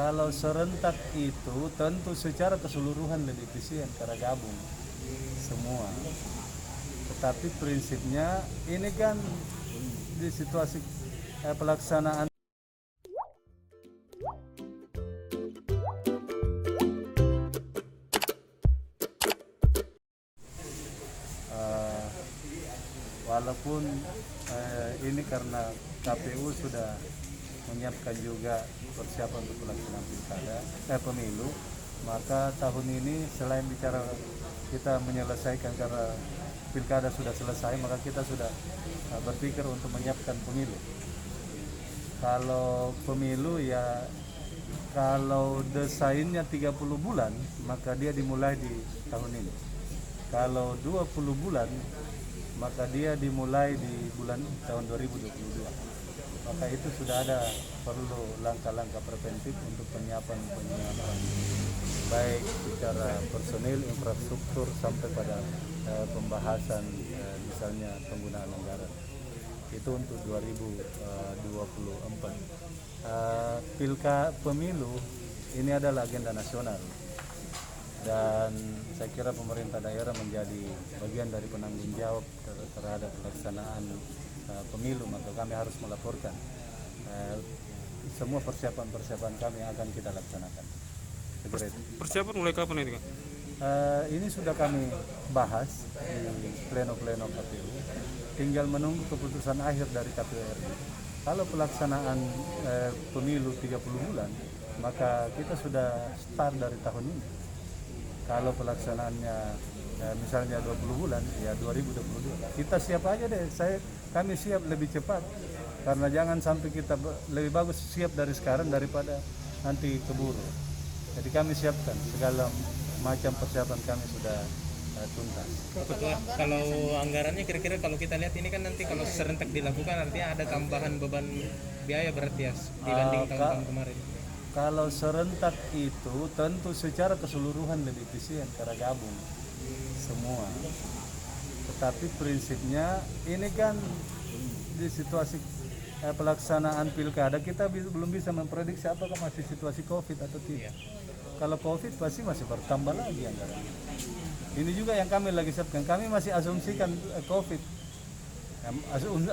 Kalau serentak itu tentu secara keseluruhan lebih efisien karena gabung semua. Tetapi prinsipnya ini kan di situasi pelaksanaan eh, walaupun ini karena KPU sudah menyiapkan juga persiapan untuk pelaksanaan pemilu, maka tahun ini selain bicara kita menyelesaikan karena pilkada sudah selesai, maka kita sudah berpikir untuk menyiapkan pemilu. Kalau pemilu ya, kalau desainnya 30 bulan, maka dia dimulai di tahun ini. Kalau 20 bulan, maka dia dimulai di tahun 2022. Maka itu sudah ada perlu langkah-langkah preventif untuk penyiapan baik secara personil, infrastruktur sampai pada pembahasan misalnya penggunaan anggaran. Itu untuk 2024. Pemilu ini adalah agenda nasional dan saya kira pemerintah daerah menjadi bagian dari penanggung jawab terhadap pelaksanaan pemilu, maka kami harus melaporkan semua persiapan kami akan kita laksanakan. Persiapan mulai kapan itu, Kak? Ini sudah kami bahas di pleno-pleno KPU, tinggal menunggu keputusan akhir dari KPU RI. Kalau pelaksanaan pemilu 30 bulan, maka kita sudah start dari tahun ini. Kalau pelaksanaannya misalnya 20 bulan, ya 2022. Kita siap aja deh, kami siap lebih cepat. Karena jangan sampai kita lebih bagus siap dari sekarang daripada nanti keburu. Jadi kami siapkan segala macam persiapan kami sudah tuntas. Kalau anggarannya kira-kira kalau kita lihat ini kan nanti kalau serentak dilakukan artinya ada tambahan beban biaya berarti ya dibanding tahun-tahun kemarin. Kalau serentak itu tentu secara keseluruhan lebih efisien karena gabung semua. Tetapi prinsipnya ini kan di situasi pelaksanaan pilkada kita belum bisa memprediksi apakah masih situasi COVID atau tidak. Kalau COVID pasti masih bertambah lagi anggaran. Ini juga yang kami lagi siapkan. Kami masih asumsikan COVID,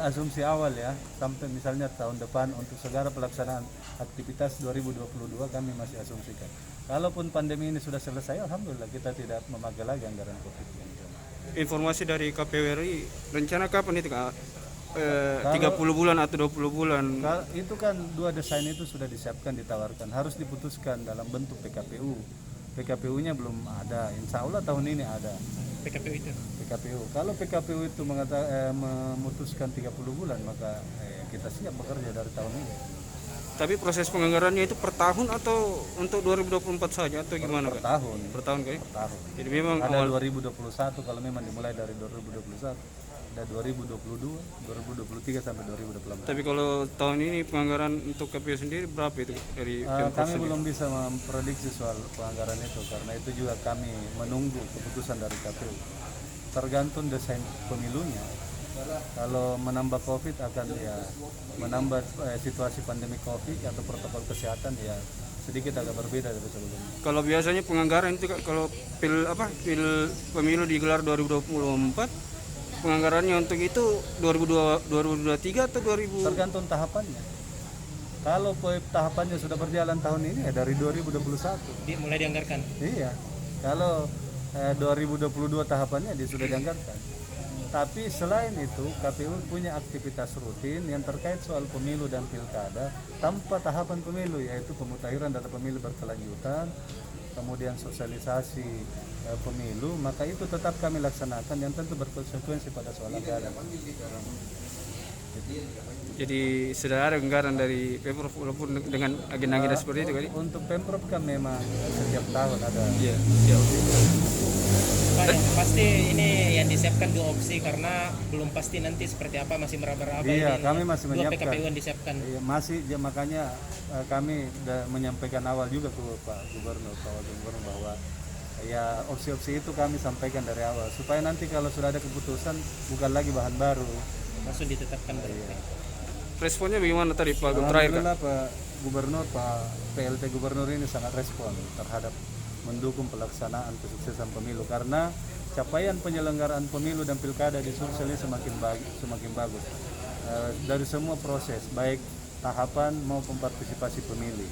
asumsi awal ya, sampai misalnya tahun depan untuk segala pelaksanaan aktivitas 2022 kami masih asumsikan. Kalaupun pandemi ini sudah selesai, alhamdulillah kita tidak memakai lagi anggaran COVID. Informasi dari KPU RI, rencana kapan itu, Kak? 30 bulan atau 20 bulan? Itu kan dua desain itu sudah disiapkan, ditawarkan, harus diputuskan dalam bentuk PKPU. PKPU-nya belum ada, insya Allah tahun ini ada. PKPU itu? PKPU. Kalau PKPU itu memutuskan 30 bulan, maka kita siap bekerja dari tahun ini. Tapi proses penganggarannya itu per tahun atau untuk 2024 saja atau gimana, Per Kak? tahun. Per tahun, Kak? Per tahun. Jadi memang ada awal 2021 kalau memang dimulai dari 2021. Ada 2022, 2023 sampai 2024. Tapi kalau tahun ini penganggaran untuk KPU sendiri berapa itu dari Pemprov kami sendiri? belum bisa memprediksi soal penganggaran itu karena itu juga kami menunggu keputusan dari KPU. Tergantung desain pemilunya. Kalau menambah COVID akan ya menambah situasi pandemi COVID atau protokol kesehatan ya sedikit agak berbeda dari sebelumnya. Kalau biasanya penganggaran itu, Kak, kalau pemilu digelar 2024, penganggarannya untuk itu 2023 atau 2000? Tergantung tahapannya. Kalau tahapannya sudah berjalan tahun ini ya dari 2021. Mulai dianggarkan? Iya. Kalau 2022 tahapannya dia sudah dianggarkan. Tapi selain itu KPU punya aktivitas rutin yang terkait soal pemilu dan pilkada tanpa tahapan pemilu, yaitu pemutahiran data pemilu berkelanjutan, kemudian sosialisasi pemilu, maka itu tetap kami laksanakan yang tentu berkonsekuensi pada soal anggaran. Jadi sudah ada anggaran dari Pemprov walaupun dengan agenda-agenda seperti itu, kali? Untuk Pemprov kan memang setiap tahun ada. Iya, siap. Pak, yang pasti ini yang disiapkan dua opsi karena belum pasti nanti seperti apa, masih meraba-raba. Iya, ini kami masih dua menyiapkan. PKPU yang disiapkan. Iya, masih ya, makanya kami menyampaikan awal juga ke Pak Gubernur bahwa ya opsi-opsi itu kami sampaikan dari awal supaya nanti kalau sudah ada keputusan bukan lagi bahan baru, Langsung ditetapkan berarti. Iya. Responnya bagaimana tadi Pak Gub terakhir, Kak? Alhamdulillah Pak Gubernur Pak PLT Gubernur ini sangat respon terhadap mendukung pelaksanaan kesuksesan pemilu, karena capaian penyelenggaraan pemilu dan pilkada di Sulsel ini semakin bagus dari semua proses, baik tahapan maupun partisipasi pemilih.